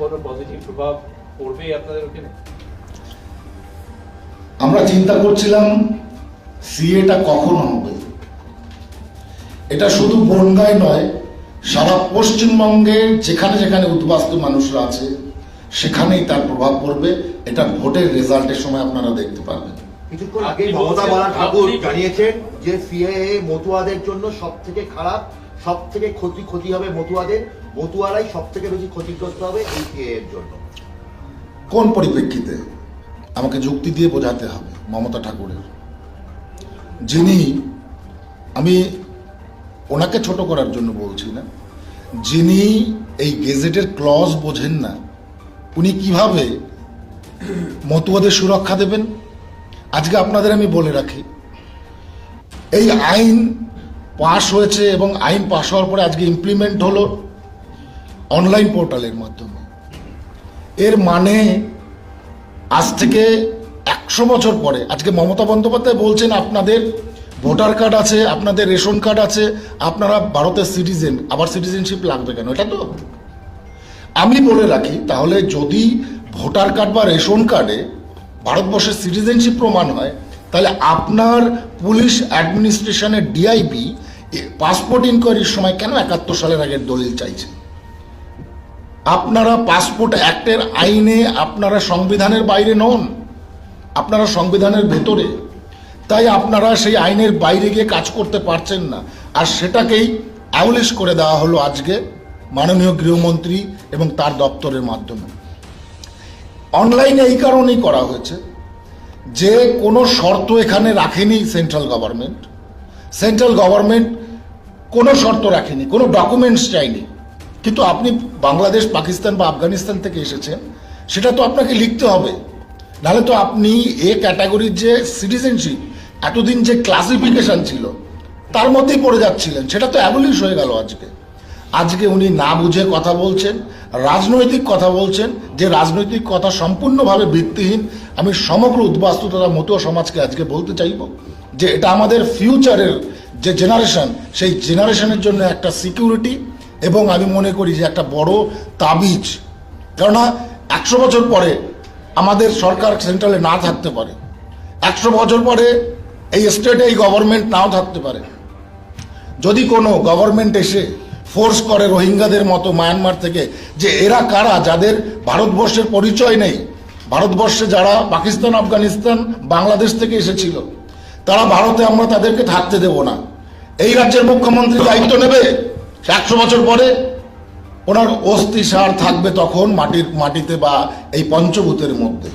কোনো পজিটিভ প্রভাব পড়বে আপনাদের ওখানে? আমরা চিন্তা করছিলাম সিএটা কখন হবে। এটা শুধু বনগাঁয় নয়, সারা পশ্চিমবঙ্গে যেখানে যেখানে উদ্বাস্তু মানুষরা আছে সেখানেই তার প্রভাব পড়বে। এটা ভোটের রেজাল্টের সময় আপনারা দেখতে পারবেন। কিছুক্ষণ আগে মমতা বালা ঠাকুর জানিয়েছেন যে সিএএ মতুয়াদের জন্য সব থেকে খারাপ, সব থেকে ক্ষতি হবে মতুয়াদের, মতুয়ারাই সব থেকে বেশি ক্ষতিগ্রস্ত হবে এই সিএএ এর জন্য। কোন পরিপ্রেক্ষিতে আমাকে যুক্তি দিয়ে বোঝাতে হবে মমতা ঠাকুরের, যিনি, আমি ওনাকে ছোট করার জন্য বলছি না, যিনি এই গেজেটের ক্লজ বোঝেন না, উনি কিভাবে মতুয়াদের সুরক্ষা দেবেন? আজকে আপনাদের আমি বলে রাখি, এই আইন পাশ হয়েছে এবং আইন পাশ হওয়ার পরে আজকে ইমপ্লিমেন্ট হলো অনলাইন পোর্টালের মাধ্যমে। এর মানে আজ থেকে 100 বছর পরে আজকে মমতা বন্দ্যোপাধ্যায় বলছেন আপনাদের ভোটার কার্ড আছে, আপনাদের রেশন কার্ড আছে, আপনারা ভারতের সিটিজেন, আবার সিটিজেনশিপ লাগবে কেন? এটা তো আমি বলে রাখি, তাহলে যদি ভোটার কার্ড বা রেশন কার্ডে ভারতবর্ষের সিটিজেনশিপ প্রমাণ হয়, তাহলে আপনার পুলিশ অ্যাডমিনিস্ট্রেশনের ডিআইবি পাসপোর্ট ইনকোয়ারির সময় কেন 71 সালের আগের দলিল চাইছে? আপনারা পাসপোর্ট অ্যাক্টের আইনে আপনারা সংবিধানের বাইরে নন, আপনারা সংবিধানের ভেতরে। তাই আপনারা সেই আইনের বাইরে গিয়ে কাজ করতে পারছেন না, আর সেটাকেই অ্যাবলিশ করে দেওয়া হলো আজকে মাননীয় গৃহমন্ত্রী এবং তার দপ্তরের মাধ্যমে। অনলাইনে এই কারণেই করা হয়েছে যে কোনো শর্ত এখানে রাখেনি সেন্ট্রাল গভর্নমেন্ট। সেন্ট্রাল গভর্নমেন্ট কোনো শর্ত রাখেনি, কোনো ডকুমেন্টস চাইনি। কিন্তু আপনি বাংলাদেশ, পাকিস্তান বা আফগানিস্তান থেকে এসেছেন, সেটা তো আপনাকে লিখতে হবে, নাহলে তো আপনি এ ক্যাটাগরির যে সিটিজেনশিপ এতদিন যে ক্লাসিফিকেশন ছিল তার মধ্যেই পড়ে যাচ্ছিলেন, সেটা তো অ্যাবলিশ হয়ে গেল আজকে। আজকে উনি না বুঝে কথা বলছেন, রাজনৈতিক কথা বলছেন, যে রাজনৈতিক কথা সম্পূর্ণভাবে ভিত্তিহীন। আমি সমগ্র উদ্বাস্তু তথা মতুয়া সমাজকে আজকে বলতে চাইব যে এটা আমাদের ফিউচারের যে জেনারেশন, সেই জেনারেশনের জন্য একটা সিকিউরিটি, এবং আমি মনে করি যে একটা বড় তাবিজ। কেননা 100 বছর পরে আমাদের সরকার সেন্ট্রালে না থাকতে পারে, 100 বছর পরে এই স্টেটে এই গভর্নমেন্ট নাও থাকতে পারে। যদি কোনো গভর্নমেন্ট এসে ফোর্স করে রোহিঙ্গাদের মতো মায়ানমার থেকে, যে এরা কারা, যাদের ভারতবর্ষের পরিচয় নেই, ভারতবর্ষে যারা পাকিস্তান, আফগানিস্তান, বাংলাদেশ থেকে এসেছিল, তারা ভারতে, আমরা তাদেরকে থাকতে দেব না, এই রাজ্যের মুখ্যমন্ত্রী দায়িত্ব নেবে। 100 বছর পরে ওনার অস্থি সার থাকবে তখন মাটিতে বা এই পঞ্চভূতের মধ্যে।